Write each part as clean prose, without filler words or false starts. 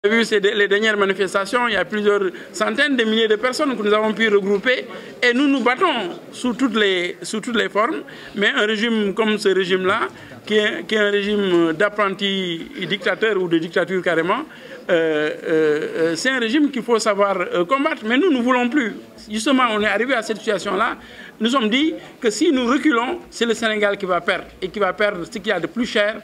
Vu les dernières manifestations, il y a plusieurs centaines de milliers de personnes que nous avons pu regrouper et nous nous battons sous toutes les formes. Mais un régime comme ce régime-là, qui est un régime d'apprenti dictateur ou de dictature carrément, c'est un régime qu'il faut savoir combattre. Mais nous ne voulons plus. Justement, on est arrivé à cette situation-là. Nous sommes dit que si nous reculons, c'est le Sénégal qui va perdre. Et qui va perdre ce qu'il y a de plus cher,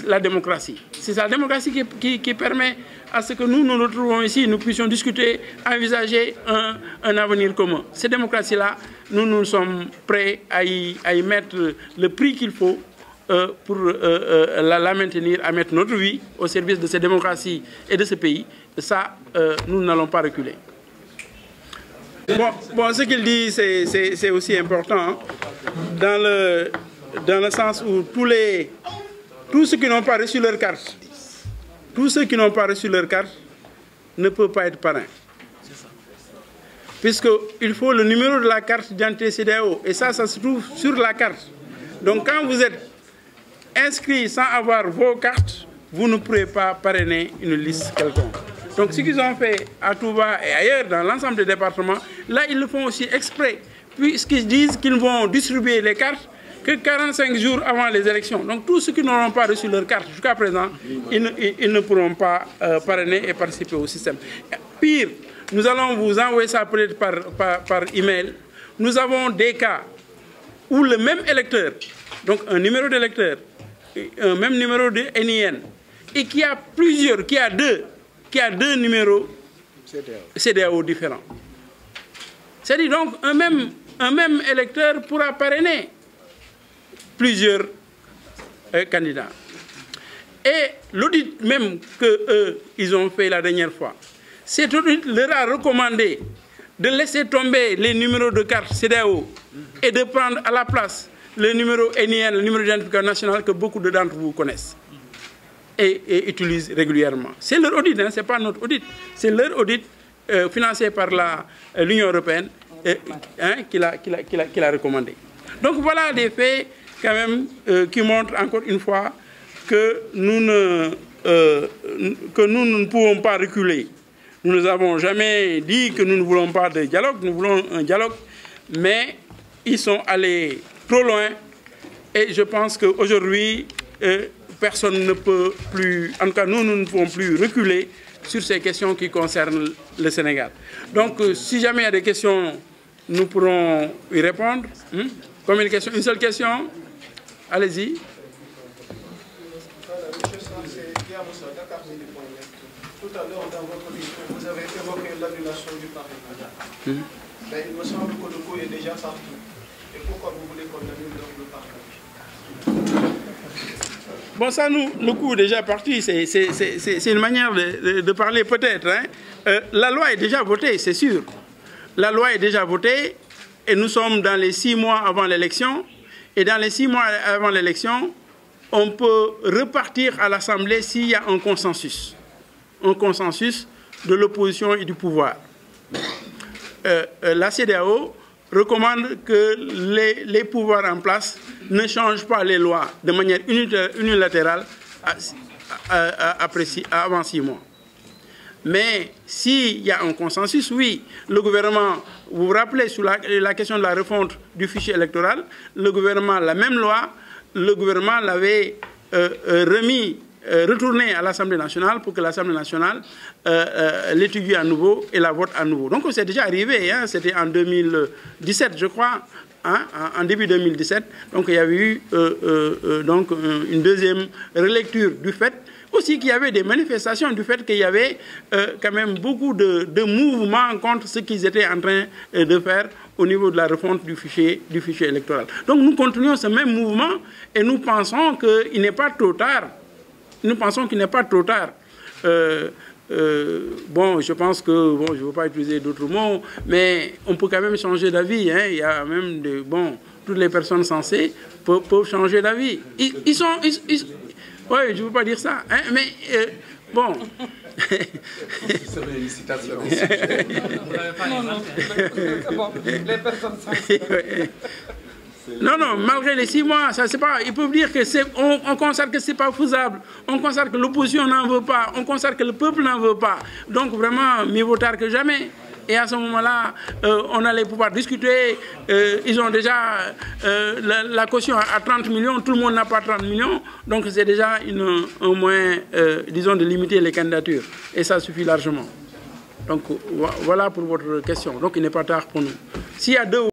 la démocratie. C'est la démocratie qui permet à ce que nous retrouvons ici, nous puissions discuter, envisager un avenir commun. Cette démocratie-là, nous sommes prêts à y mettre le prix qu'il faut pour la maintenir, à mettre notre vie au service de cette démocratie et de ce pays. Et ça, nous n'allons pas reculer. Bon, ce qu'il dit, c'est aussi important, hein, dans le sens où tous ceux qui n'ont pas reçu leur carte, ne peuvent pas être parrains. Puisqu'il faut le numéro de la carte d'identité CEDEAO, et ça se trouve sur la carte. Donc quand vous êtes inscrit sans avoir vos cartes, vous ne pourrez pas parrainer une liste quelconque. Donc ce qu'ils ont fait à Touba et ailleurs, dans l'ensemble des départements, là ils le font aussi exprès, puisqu'ils disent qu'ils vont distribuer les cartes que 45 jours avant les élections. Donc tous ceux qui n'auront pas reçu leur carte jusqu'à présent, ils ne pourront pas parrainer et participer au système. Pire, nous allons vous envoyer ça peut-être par email. Nous avons des cas où le même électeur, donc un numéro d'électeur, un même numéro de NIN, et qui a deux numéros CEDEAO différents. C'est-à-dire donc un même électeur pourra parrainer plusieurs candidats. Et l'audit même qu'ils ont fait la dernière fois, cet audit leur a recommandé de laisser tomber les numéros de carte CEDEAO et de prendre à la place le numéro NIN, le numéro d'identification national que beaucoup d'entre vous connaissent et utilisent régulièrement. C'est leur audit, hein, ce n'est pas notre audit. C'est leur audit financé par l'Union européenne qui l'a recommandé. Donc voilà des faits quand même qui montrent encore une fois que nous ne pouvons pas reculer. Nous n'avons jamais dit que nous ne voulons pas de dialogue, nous voulons un dialogue, mais ils sont allés trop loin et je pense qu'aujourd'hui, personne ne peut plus, en tout cas nous ne pouvons plus reculer sur ces questions qui concernent le Sénégal. Donc si jamais il y a des questions, nous pourrons y répondre. Comme une seule question, allez-y. Tout à l'heure, dans votre discours, vous avez évoqué l'annulation du parrainage. Mais il me semble que le coup est déjà parti. Et pourquoi vous voulez qu'on annule le parrainage? Bon, ça, le coup est déjà parti. C'est une manière de parler peut-être. Hein. La loi est déjà votée, c'est sûr. La loi est déjà votée et nous sommes dans les 6 mois avant l'élection. Et dans les 6 mois avant l'élection, on peut repartir à l'Assemblée s'il y a un consensus de l'opposition et du pouvoir. La CEDEAO recommande que les pouvoirs en place ne changent pas les lois de manière unilatérale avant 6 mois. Mais s'il y a un consensus, oui, le gouvernement, vous vous rappelez, sur la question de la refonte du fichier électoral, le gouvernement, la même loi, le gouvernement l'avait retourné à l'Assemblée nationale pour que l'Assemblée nationale l'étudie à nouveau et la vote à nouveau. Donc c'est déjà arrivé, hein, c'était en 2017 je crois, hein, en début 2017. Donc il y avait eu donc, une deuxième relecture du fait aussi qu'il y avait des manifestations du fait qu'il y avait quand même beaucoup de mouvements contre ce qu'ils étaient en train de faire au niveau de la refonte du fichier électoral. Donc nous continuons ce même mouvement et nous pensons qu'il n'est pas trop tard. Nous pensons qu'il n'est pas trop tard. Bon, je pense que, bon, je ne veux pas utiliser d'autres mots, mais on peut quand même changer d'avis. Hein. Il y a même toutes les personnes sensées peuvent changer d'avis. Oui, je ne veux pas dire ça, hein, mais bon. C'est une citation. Non, les personnes sensées. Non, non, malgré les 6 mois, ça c'est pas. Ils peuvent dire que on constate que c'est pas faisable, on constate que l'opposition n'en veut pas, on constate que le peuple n'en veut pas. Donc vraiment, mieux vaut tard que jamais. Et à ce moment-là, on allait pouvoir discuter. Ils ont déjà la caution à 30 millions, tout le monde n'a pas 30 millions. Donc c'est déjà un moyen, disons, de limiter les candidatures. Et ça suffit largement. Donc voilà pour votre question. Donc il n'est pas tard pour nous. S'il y a 2